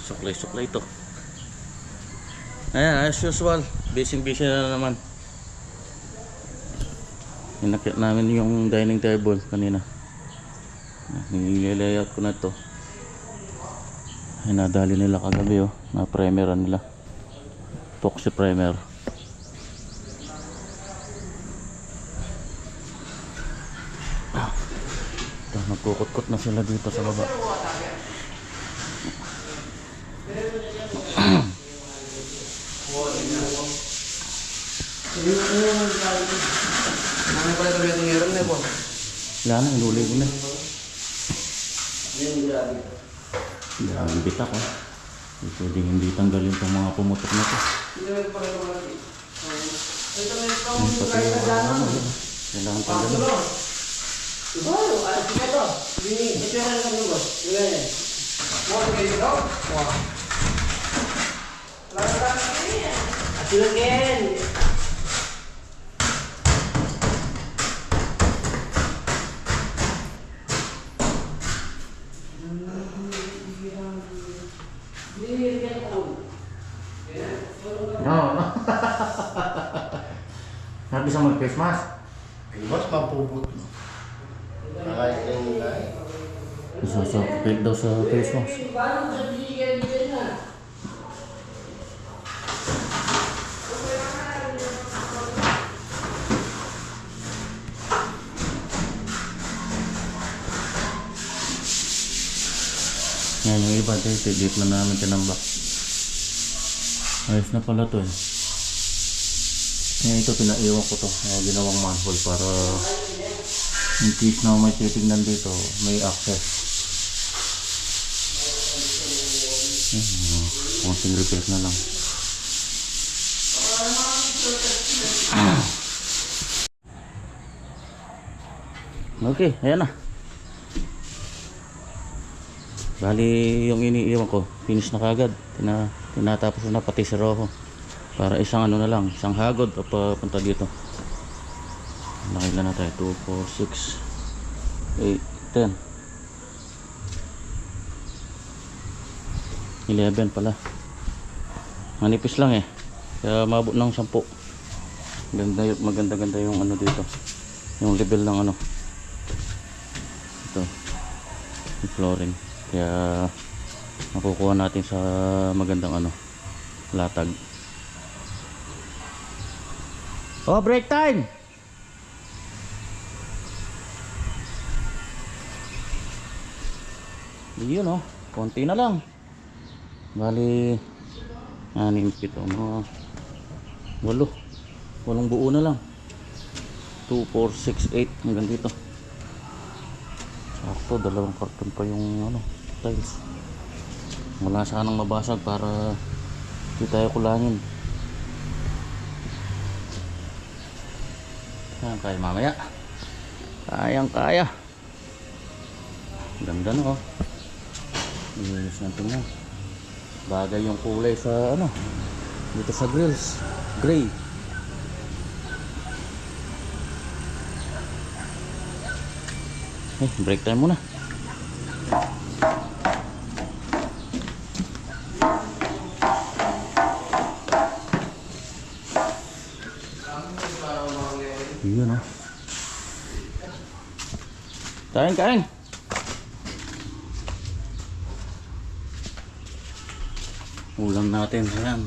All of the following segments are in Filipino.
Suklay-suklay ito. Ayan, as usual, busy na naman. Inakit namin yung dining table kanina. Nililayout ko na ito. Ay, nadali nila kagabi oh. Na primeran nila. Epoxy primer. Ito, nagkukot-kot na sila dito sa baba. Wala na, hinuli ko na. Ang bitak oh. Pwede hindi tanggalin itong mga pumutok na ito. Pati yung ano, kailangan tanggalin. Nggak bisa mag-face mask. Mas mapuput. Isosok daw sa face mask. Yan yung iba dito, dito na namin tinambak. Ayos na pala to eh. Yan ito, pinaiwan ko to. Ginawang manhole para in case na may titignan dito, may access. Konting repair na lang. Okay, ayan na. Bali yung iniiwan ko, finish na kagad. Tinatapos na pati si Rojo. Para isang ano na lang, isang hagod o papunta dito. Nakailan na tayo? 2, 4, 6, 8, 10, 11 pala. Manipis lang eh. Kaya mabot ng 10. Maganda yung ano dito. Yung level ng ano. Ito. Yung flooring. Kaya nakukuha natin sa magandang ano, latag. Oh, break time. Yun oh, konti na lang. Bali 6, 7, mga 8 buo na lang. 2, 4, 6, 8 hanggang dito. Sakto, 2 karton pa yung ano, tiles. Wala sanang mabasag para hindi tayo kulangin. Kaya mamaya. Kayang-kaya. Ganda no oh. Ilis natin na. Bagay yung kulay sa ano, dito sa grills. Gray. Break time muna. Yun oh. Kain. Ulam natin, ayan.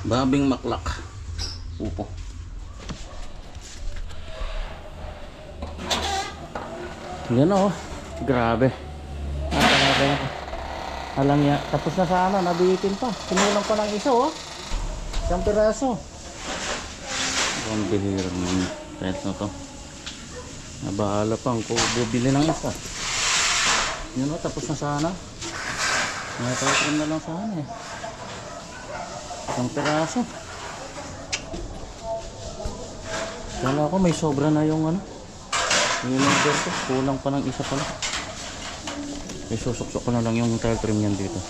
Babing maklak. Upo. Yan oh. Grabe. Nakakagay ako. Alang ya. Tapos na sana, nabitin pa. Sinulang pa ng isa oh. Isang piraso. Ang bihirang tent na to. Nabahala pang kung bubili ng isa. Yun o, tapos na sana. Natapos na lang sana eh. Isang piraso. Kala ko may sobra na yung ano, yung number ko. Kulang pa ng isa pala. Isusok-sok ko na lang yung tile trim yan dito.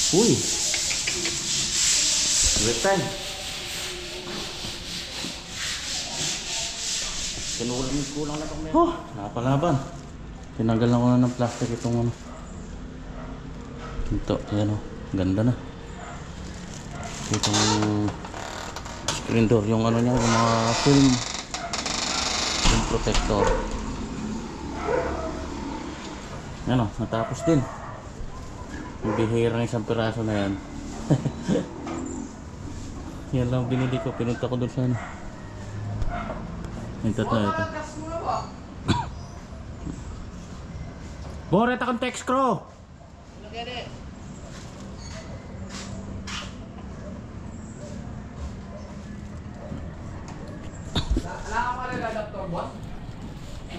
Uy, break time. Kulang na itong meron. Nakapalaban. Tinanggal na ko na ng plastic itong ano. Ito, ayan o. Ganda na. Itong screen door, yung ano niya, yung mga film protector. Yan o, natapos din. Yung bihirang isang piraso na yan. Yan lang binili ko, pinunta ko doon sa ano. Yung tatlo ito. Boret akong text crew!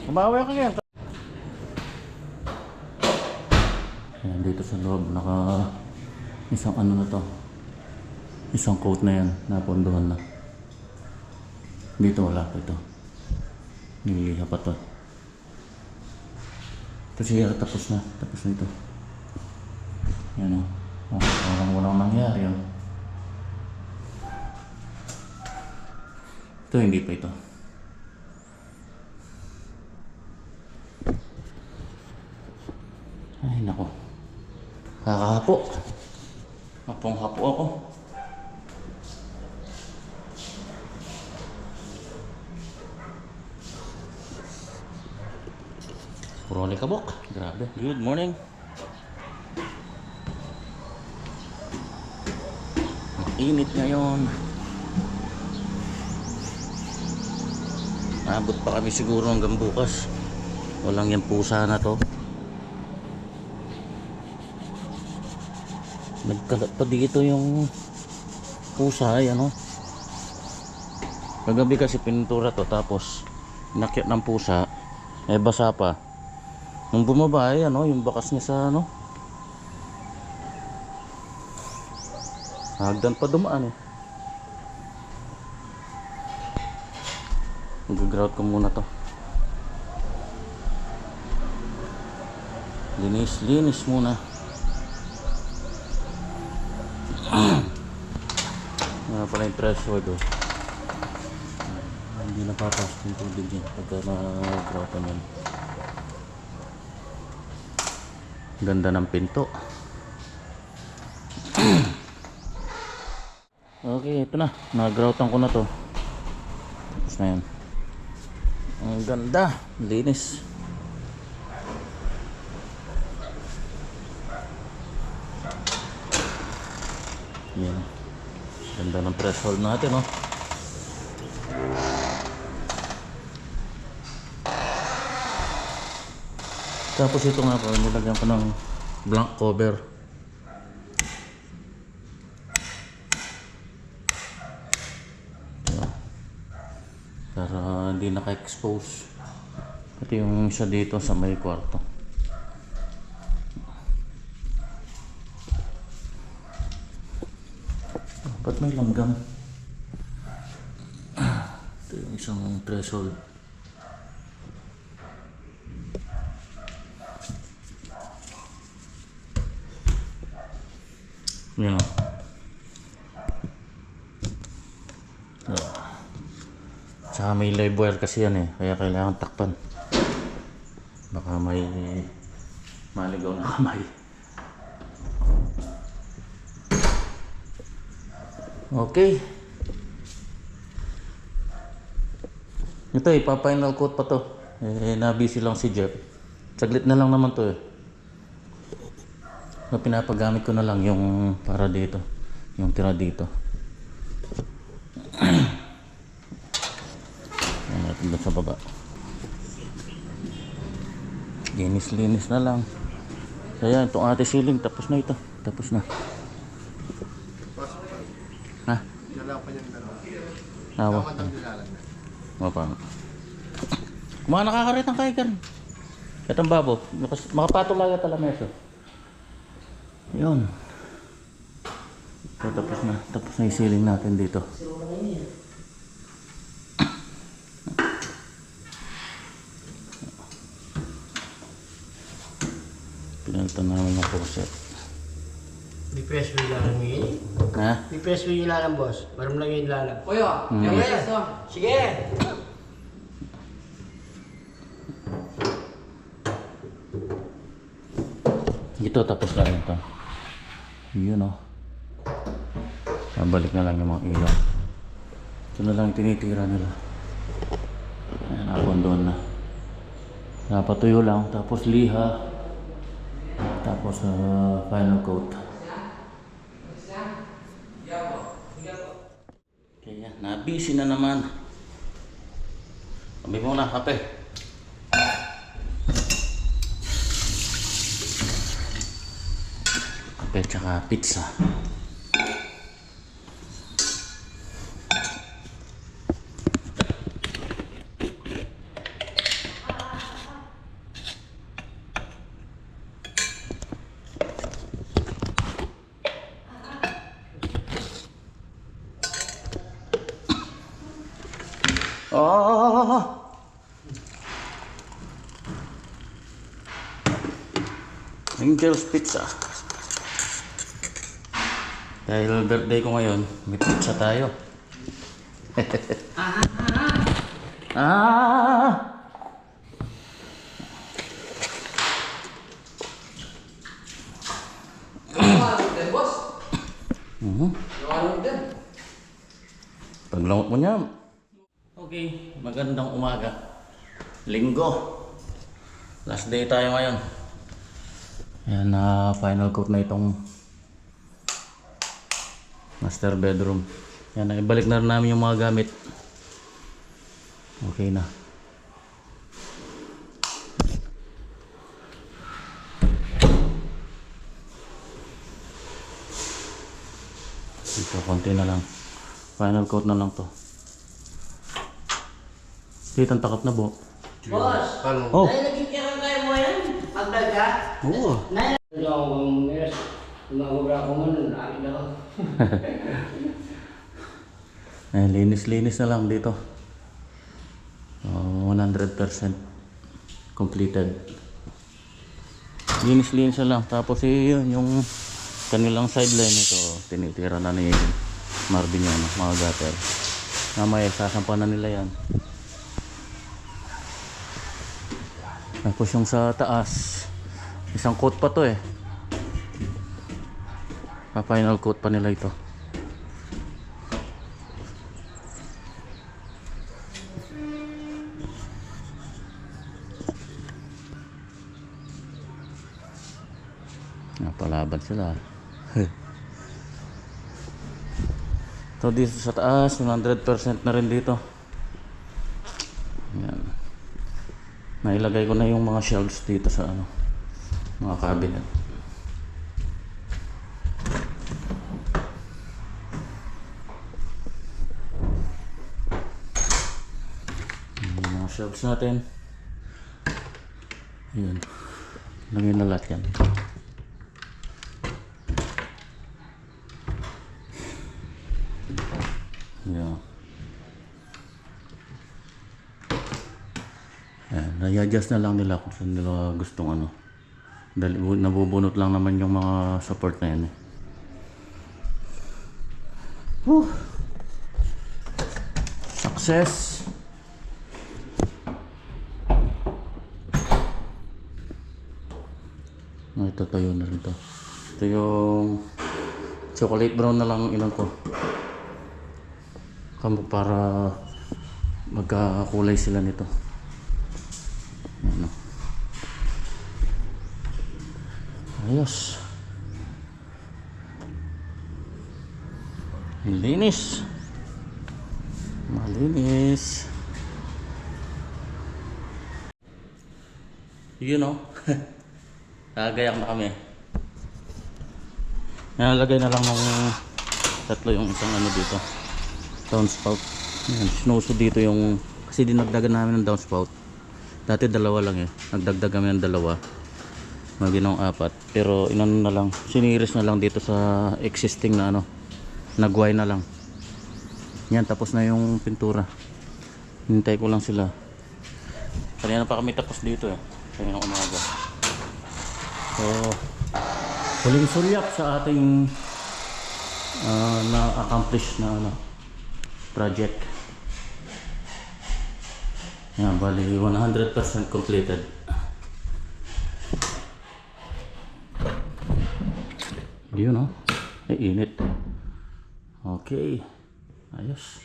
Kumawi ka yan. Ayan, dito sa loob, naka isang ano na to. Isang coat na yan, napondohan na. Dito wala pa ito. Niliha pa to. Ito siya, tapos na ito. Yan o. Walang nangyari yun. Ito hindi pa ito. Ay nako. Kakahapo. Hapong-hapo ako. Puro kabok. Grabe. Good morning. Init ngayon. Abot pa kami siguro hanggang bukas. Walang yan pusa na to. Nagkalat pa dito yung pusa. Ayan o. Kagabi kasi pintura to. Tapos nakyat ng pusa. Eh basa pa. Nung bumaba ayan o. Yung bakas niya sa ano. Hagdan pa dumaan eh. Mag-grout ko muna to. Linis muna. Nga pala yung threshold oh. Hindi napapasok yung tubig yan pagka na-groutan yan. Ganda ng pinto. Okay, ito na. Nag-groutan ko na to. Tapos na yan. Ang ganda. Linis. Yan. Ganda ng threshold natin, oh. Tapos ito nga po, nilagyan ko ng blank cover. Para hindi naka-expose. Ito yung isa dito sa may kwarto. Ba't may langgam? Ito yung isang threshold. Yan o. Tsaka may live wire kasi yan eh. Kaya kailangan takpan. Baka may maligaw na kamay. Okay. Ito eh, pa-final coat pa to. Eh, nabisi lang si Jeff. Saglit na lang naman to eh. Na pinapagamit ko na lang yung para dito. Yung tira dito. Ayan natin doon sa baba. Linis na lang. Kaya itong ate ceiling tapos na ito. Tapos na. Ha? Dala pa yung dalawa. Awa. Mapa. Mga nakakarit ang kaiker. Itong babo. Makapatulaga tala meso. Yun. So, tapos na yung ceiling natin dito. Pinalitan namin yung faucet. Di press mo ilalang mo yun. Ha? Di press mo ilalang boss. Para mo lang yung ilalang. Kuya, Hmm. yes, oh. Sige! Ito, tapos na rin ito. Yun o. Balik na lang yung mga ilaw. Ito na lang tinitira nila. Ayan, hapon doon na. Napatuyo lang, tapos liha. Tapos final coat. Kaya na-busy na naman. Kami muna kape. Kape tsaka pizza. Oh! Angel's Pizza. Dahil birthday ko ngayon, may pizza tayo. Ah! Paglamot mo niya. Okay, magandang umaga. Linggo. Last day tayo ngayon. Ayan na final coat na itong master bedroom. Ayan, ibalik na rin namin yung mga gamit. Okay na. Dito, konti na lang. Final coat na lang to. Dito ang takap na po. Boss! Ano? Oh! Ay, nagkikirang kayo mo yan? Pagdaga? Oo. Nay, ano ako bang yes? Umabra ko man, akin ako. Linis-linis na lang dito. 100% completed. Linis-linis na lang. Tapos yun, yung kanilang sideline ito, tinitira na ni Marvin yan, mga gutter. Mamaya, sasampa na nila yan. Tapos yung sa taas, isang coat pa to eh. Pa-final coat pa nila ito. Napalaban sila. So dito sa taas, 100% na rin dito. Yan. Nailagay ko na yung mga shelves dito sa ano, mga cabinet. Yung mga shelves natin. Ayan. Lagyan na lahat yan. Yeah. I-adjust na lang nila kung saan nila gustong ano. Dahil nabubunot lang naman yung mga support na yan eh. Success! Ito tayo na rin to. Ito yung chocolate brown na lang ilan ko. Para magkakulay sila nito. Ano. Ayos. Malinis. Malinis. You know. Nagayak na kami. Nalagay na lang ng tatlo yung isang ano dito. Downspout. Yan, sinuso dito yung kasi dinagdagan namin ng downspout. Dati dalawa lang eh. Nagdagdag kami ng dalawa. Maginong apat. Pero inon na lang. Siniris na lang dito sa existing na ano. Nagway na lang. Yan, tapos na yung pintura. Hintay ko lang sila. Kanina pa kami tapos dito eh. Kanina umaga. So, huling sulyap sa ating na-accomplish na ano, project. Yan, bali 100% completed. Yun oh. Ay, init. Okay. Ayos.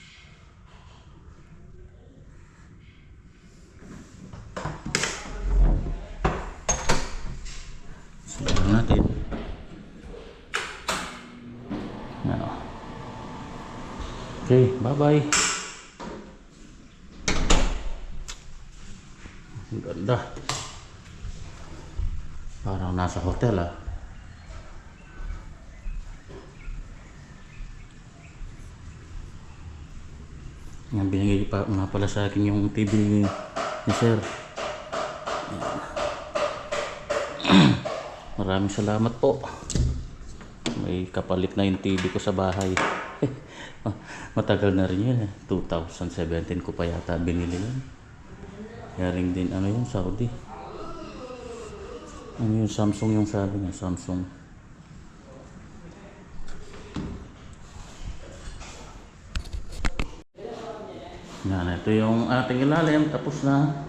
Siyan natin. Ano. Okay, bye-bye. Ang ganda. Parang nasa hotel ah. Yan, binigay pa nga pala sa akin yung TV ni Sir. Ayan. Maraming salamat po. May kapalit na yung TV ko sa bahay. Matagal na rin yun eh. 2017 ko pa yata binili yun. Yaring din ano yun, Saudi. Ano yung Samsung yung sabi niya, Samsung. Yan, ito yung ating ilalim, tapos na.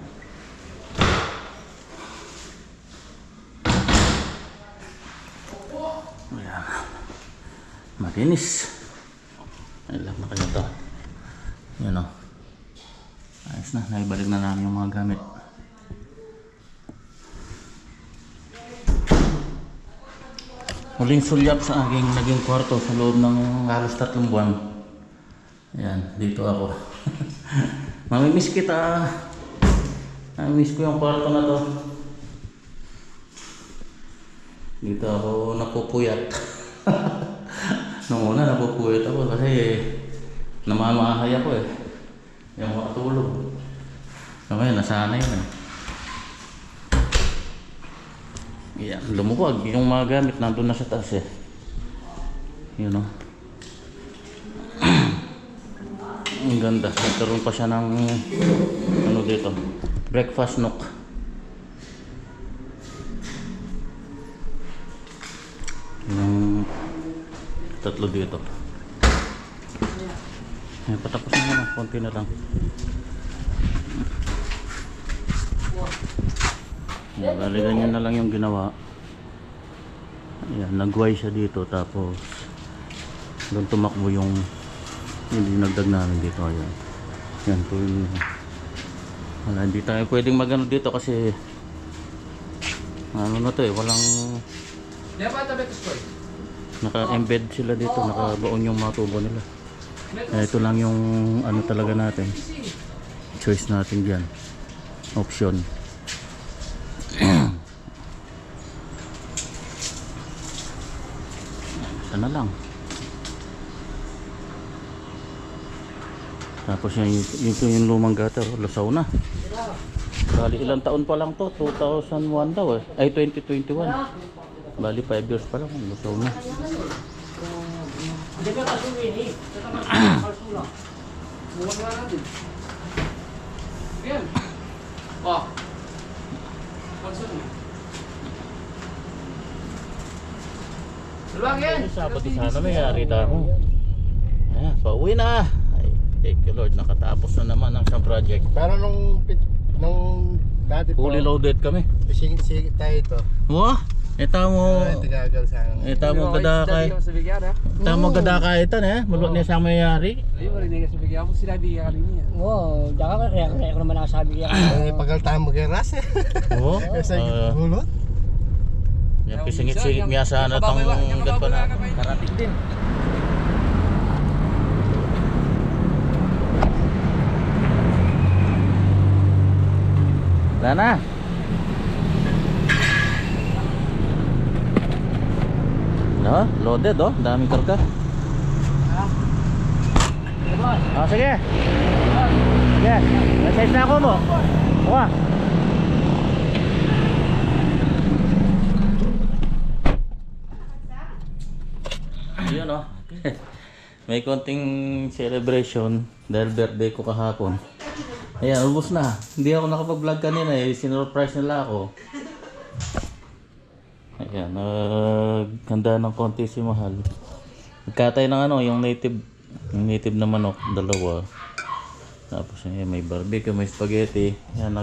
Ayan. Malinis. Alam na kayo ito. Yan o. Ayos na, naibalik na namin yung mga gamit. Huling sulyap sa aking naging kwarto sa loob ng halos 3 buwan. Ayan, dito ako. Mamimiss kita. Mamimiss ko yung kwarto na to. Dito ako napupuyat. Noong una napupuyat ako kasi namamahay ako eh. Yung makatulog. So ngayon, nasanay na. Yan, lumuwag. Yung mga gamit nandun na sa taas eh. Yun o. Ang ganda. Nagkaroon pa siya ng ano dito, breakfast nook. Yung tatlo dito. Ayan, patapos na naman. Konti na lang. Ayan, bali ganyan na lang yung ginawa. Ayan, nagway siya dito. Tapos doon tumakbo yung dinagdag namin dito. Ayan. Yan po yung wala, hindi tayo pwedeng magano dito kasi ano na to eh, walang naka-embed sila dito, nakabaon yung mga tubo nila. Ito lang yung ano talaga natin, choice natin dyan, option. Sana lang. Tapos yung lumang gutter, lusaw na. Bali ilang taon pa lang to, 2001 daw eh. Ay 2021. Bali 5 years pa lang, lusaw na. Hindi ba kasuwin eh? Sa tamas ng kalsula. Buwan nga natin. Yan. Oh. Kalsula. Luwag yan. Sabado sana may arita mo. Ayan, pauwi na. Ay, thank you Lord, nakatapos na naman ang isang project. Pero nung dati po, Fully loaded kami. fishing tayo ito. Wah, ito mo. Ito gagal sa akin. Ito mo gadakay. Ito mo gadakay ito eh. Mulot niya sa mayari. Ayun, marinig ka sa bigyan mo. Sinabi ka kanina. Oo, daka kaya ko naman nakasabi yan. Pagaltahan mo kay Ras eh. Oo. Kasi hulot. Yan pisingit-singit niya sana itong hanggat pa na karating din. Wala na. No, loaded oh, daming karga. Ah, sige. Sige, message na ako mo. Kuha. Yun oh. May konting celebration dahil birthday ko kahapon. Ayan, ubos na. Hindi ako nakapag-vlog kanina eh. Sinurprise nila ako. Ayan, handa ng konti si Mahal. Nagkatay ng ano, yung native na manok, 2. Tapos ayan, may barbecue, may spaghetti. Ayan,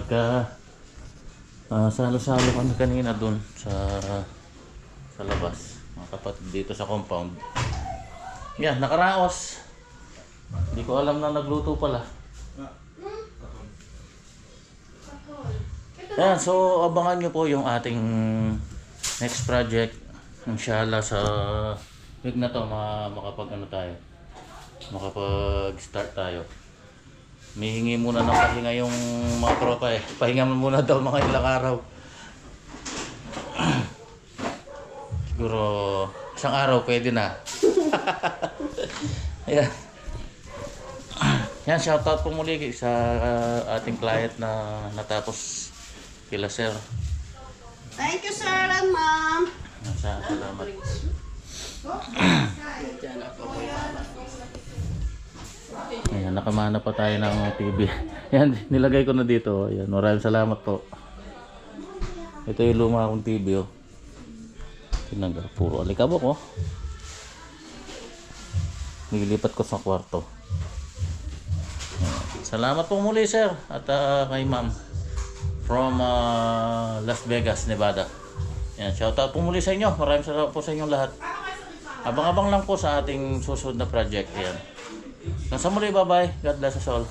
salo-salo kami kanina dun sa labas. kapatid dito sa compound. Yan, nakaraos. Hindi ko alam na nagluto pala. Yan, so abangan nyo po yung ating next project. Inshallah sa week na to makapag-start tayo. Mihingi muna ng pahinga yung mga tropa eh. Pahinga muna daw mga ilang araw. Siguro isang araw pwede na. Ayan. Yan, shoutout po muli sa ating client na natapos kila sir. Thank you, sir and ma'am. Salamat. Ayan, nakamana pa tayo ng TV. Yan, nilagay ko na dito. Ayan, maraming salamat po. Ito yung luma akong TV, oh. Tinanggal, puro alikabok, oh. Nililipat ko sa kwarto. Ayan. Salamat po muli, sir. At kay ma'am. From Las Vegas, Nevada. Ayan, shoutout po muli sa inyo. Maraming salamat po sa inyong lahat. Abang-abang lang po sa ating susunod na project. Ayan. Nasa muli, bye-bye. God bless us all.